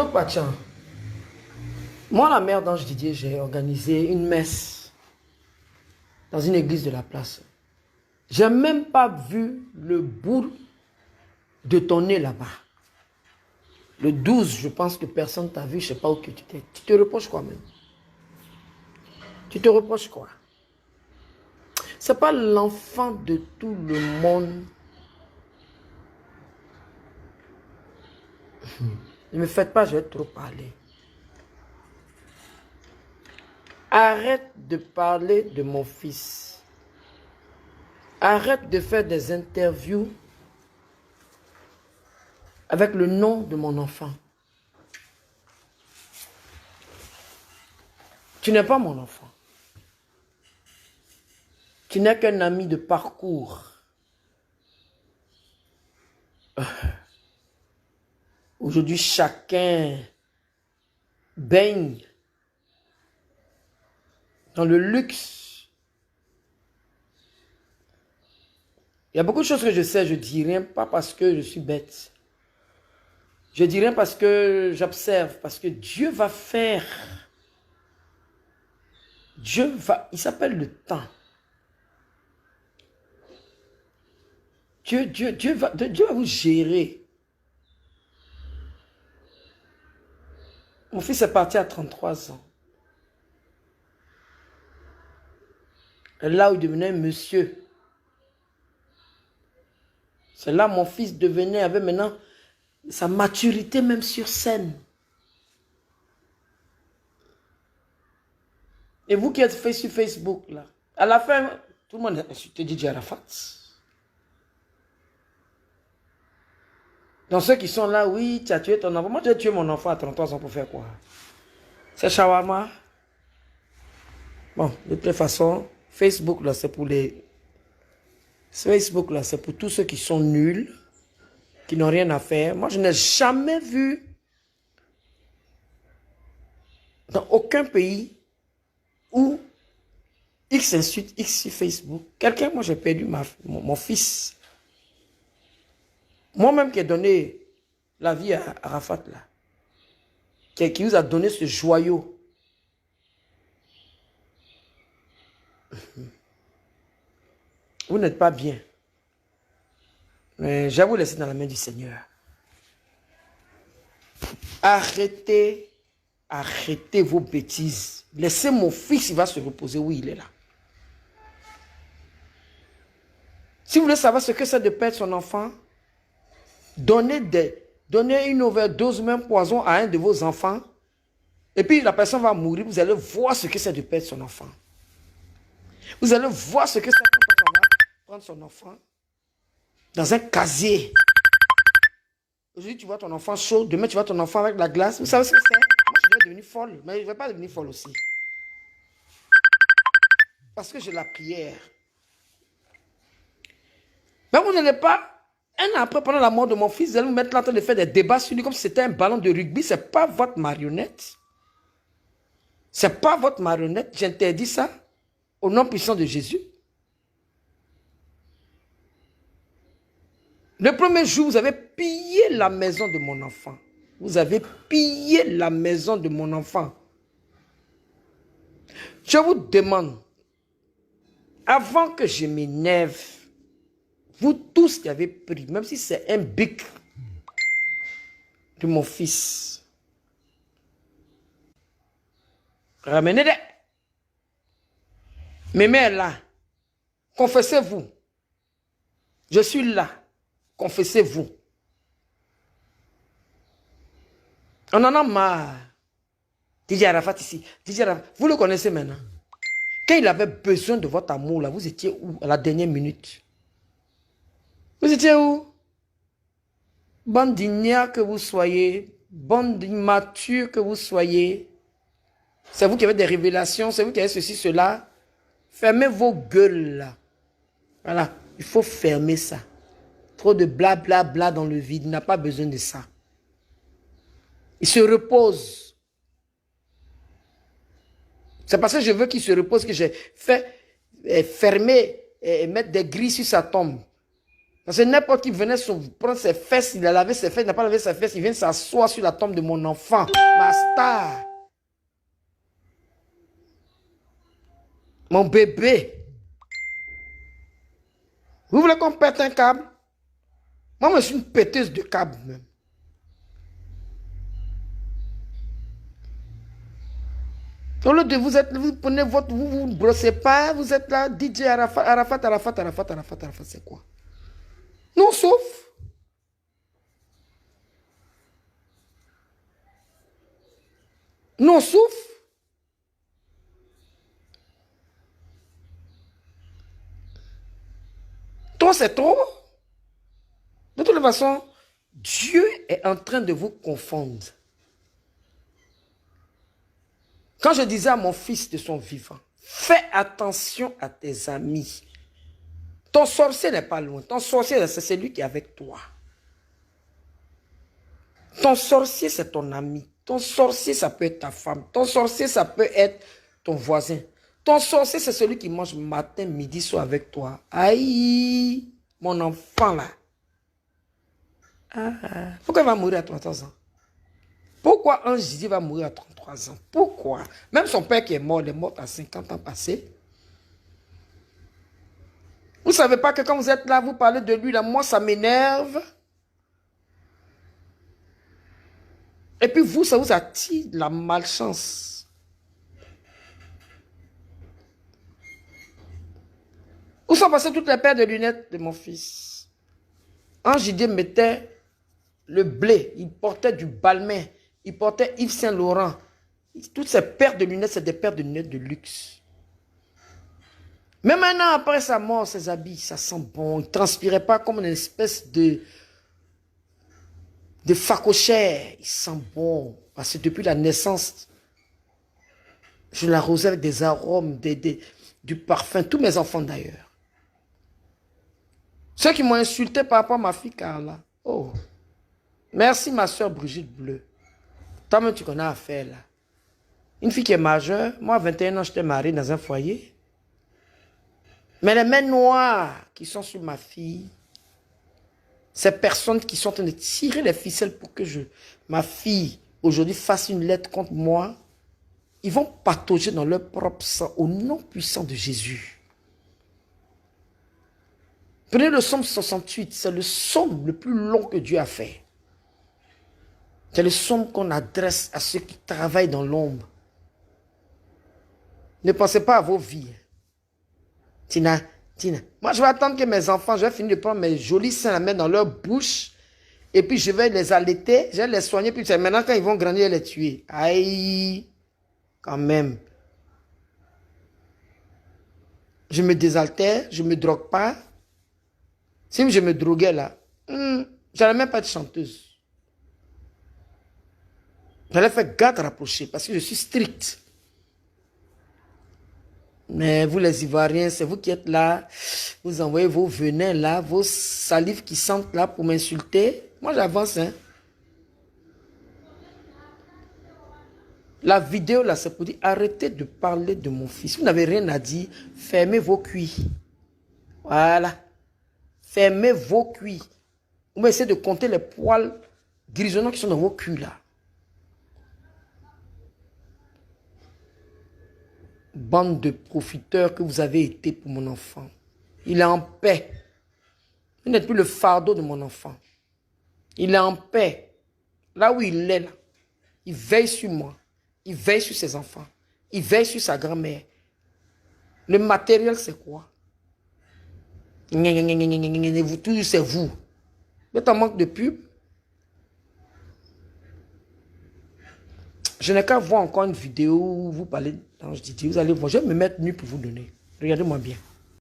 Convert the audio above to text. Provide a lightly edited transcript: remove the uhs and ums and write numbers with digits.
Donc, Pachan, moi, la mère d'Ange Didier, j'ai organisé une messe dans une église de la place. J'ai même pas vu le bout de ton nez là-bas. Le 12, je pense que personne t'a vu, je ne sais pas où que tu t'es. Tu te reproches quoi même? Tu te reproches quoi? C'est pas l'enfant de tout le monde. Ne me faites pas, je vais trop parler. Arrête de parler de mon fils. Arrête de faire des interviews avec le nom de mon enfant. Tu n'es pas mon enfant. Tu n'es qu'un ami de parcours. Aujourd'hui, chacun baigne dans le luxe. Il y a beaucoup de choses que je sais, je ne dis rien, pas parce que je suis bête. Je dis rien parce que j'observe, parce que Dieu va faire. Dieu va, il s'appelle le temps. Dieu va vous gérer. Mon fils est parti à 33 ans. Et là où il devenait un monsieur. C'est là mon fils devenait, avait maintenant sa maturité même sur scène. Et vous qui êtes fait sur Facebook, là, à la fin, tout le monde a insulté Didier Arafat. Donc ceux qui sont là, oui, tu as tué ton enfant. Moi, j'ai tué mon enfant à 33 ans pour faire quoi? C'est shawarma. Bon, de toute façon, Facebook, là, c'est pour les... Facebook, là, c'est pour tous ceux qui sont nuls, qui n'ont rien à faire. Moi, je n'ai jamais vu dans aucun pays où X insulte X sur Facebook. Quelqu'un, moi, j'ai perdu mon fils. Moi-même qui ai donné la vie à Arafat, là, qui vous a donné ce joyau. Vous n'êtes pas bien. Mais je vais vous laisser dans la main du Seigneur. Arrêtez vos bêtises. Laissez mon fils, il va se reposer. Oui, il est là. Si vous voulez savoir ce que c'est de perdre son enfant, donnez une overdose, même poison à un de vos enfants. Et puis la personne va mourir. Vous allez voir ce que c'est de perdre son enfant. Vous allez voir ce que c'est quand on va prendre son enfant dans un casier. Aujourd'hui, tu vois ton enfant chaud. Demain, tu vois ton enfant avec la glace. Vous savez ce que c'est? Moi, je vais devenir folle. Mais je ne vais pas devenir folle aussi. Parce que j'ai la prière. Mais vous n'allez pas, un an après, pendant la mort de mon fils, vous allez me mettre là en train de faire des débats sur lui comme si c'était un ballon de rugby. Ce n'est pas votre marionnette. Ce n'est pas votre marionnette. J'interdis ça au nom puissant de Jésus. Le premier jour, vous avez pillé la maison de mon enfant. Vous avez pillé la maison de mon enfant. Je vous demande, avant que je m'énerve, vous tous qui avez pris, même si c'est un bic de mon fils, ramenez-les. Mes mères là, confessez-vous. Je suis là. Confessez-vous. On en a marre. Didier Arafat ici. Didier Arafat, vous le connaissez maintenant. Quand il avait besoin de votre amour, là, vous étiez où à la dernière minute? Vous étiez où? Bande d'ignare que vous soyez, bande immature que vous soyez. C'est vous qui avez des révélations, c'est vous qui avez ceci, cela. Fermez vos gueules là. Voilà, il faut fermer ça. Trop de blablabla bla, bla dans le vide, il n'a pas besoin de ça. Il se repose. C'est parce que je veux qu'il se repose que j'ai fait fermer et mettre des grilles sur sa tombe. Parce que n'importe qui venait prendre ses fesses, il a lavé ses fesses, il n'a pas lavé ses fesses, il vient s'asseoir sur la tombe de mon enfant. Ma star. Mon bébé. Vous voulez qu'on pète un câble? Moi, je suis une péteuse de câble même. Au lieu de vous prenez votre, vous ne brossez pas, vous êtes là, DJ Arafat, c'est quoi? Non, sauf. Non, sauf. Toi, c'est trop. De toute façon, Dieu est en train de vous confondre. Quand je disais à mon fils de son vivant, fais attention à tes amis. Ton sorcier n'est pas loin. Ton sorcier, c'est celui qui est avec toi. Ton sorcier, c'est ton ami. Ton sorcier, ça peut être ta femme. Ton sorcier, ça peut être ton voisin. Ton sorcier, c'est celui qui mange matin, midi, soir avec toi. Aïe, mon enfant là. Pourquoi il va mourir à 33 ans? Pourquoi un Jésus va mourir à 33 ans? Pourquoi? Même son père qui est mort, il est mort à 50 ans passés. Vous ne savez pas que quand vous êtes là, vous parlez de lui, là, moi ça m'énerve. Et puis vous, ça vous attire la malchance. Où sont passées toutes les paires de lunettes de mon fils? Un Jésus mettait le blé, il portait du Balmain, il portait Yves Saint Laurent. Toutes ces paires de lunettes, c'est des paires de lunettes de luxe. Mais maintenant, après sa mort, ses habits, ça sent bon. Il ne transpirait pas comme une espèce de facochère. Il sent bon. Parce que depuis la naissance, je l'arrosais avec des arômes, du parfum. Tous mes enfants d'ailleurs. Ceux qui m'ont insulté par rapport à ma fille Carla. Oh, merci ma soeur Brigitte Bleu. Toi-même, tu connais affaire là. Une fille qui est majeure. Moi, à 21 ans, j'étais marié dans un foyer. Mais les mains noires qui sont sur ma fille, ces personnes qui sont en train de tirer les ficelles pour que ma fille, aujourd'hui, fasse une lettre contre moi, ils vont patauger dans leur propre sang au nom puissant de Jésus. Prenez le psaume 68, c'est le psaume le plus long que Dieu a fait. C'est le psaume qu'on adresse à ceux qui travaillent dans l'ombre. Ne pensez pas à vos vies. Tina, moi je vais attendre que mes enfants, je vais finir de prendre mes jolis seins, la mettre dans leur bouche, et puis je vais les allaiter, je vais les soigner, puis maintenant quand ils vont grandir, je vais les tuer. Aïe, quand même. Je me désaltère, je ne me drogue pas. Si je me droguais là, j'allais même pas être chanteuse. J'allais faire garde rapprochée parce que je suis stricte. Mais vous les Ivoiriens, c'est vous qui êtes là, vous envoyez vos venins là, vos salives qui sentent là pour m'insulter. Moi j'avance, hein. La vidéo là, c'est pour dire, arrêtez de parler de mon fils. Vous n'avez rien à dire, fermez vos cuits. Voilà. Fermez vos cuits. Vous essayez de compter les poils grisonnants qui sont dans vos culs là. Bande de profiteurs que vous avez été pour mon enfant. Il est en paix. Vous n'êtes plus le fardeau de mon enfant. Il est en paix. Là où il est là, il veille sur moi. Il veille sur ses enfants. Il veille sur sa grand-mère. Le matériel, c'est quoi? Vous tous, c'est vous. Vous êtes en manque de pub. Je n'ai qu'à voir encore une vidéo où vous parlez d'Ange Didier. Vous allez voir, je vais me mettre nu pour vous donner. Regardez-moi bien.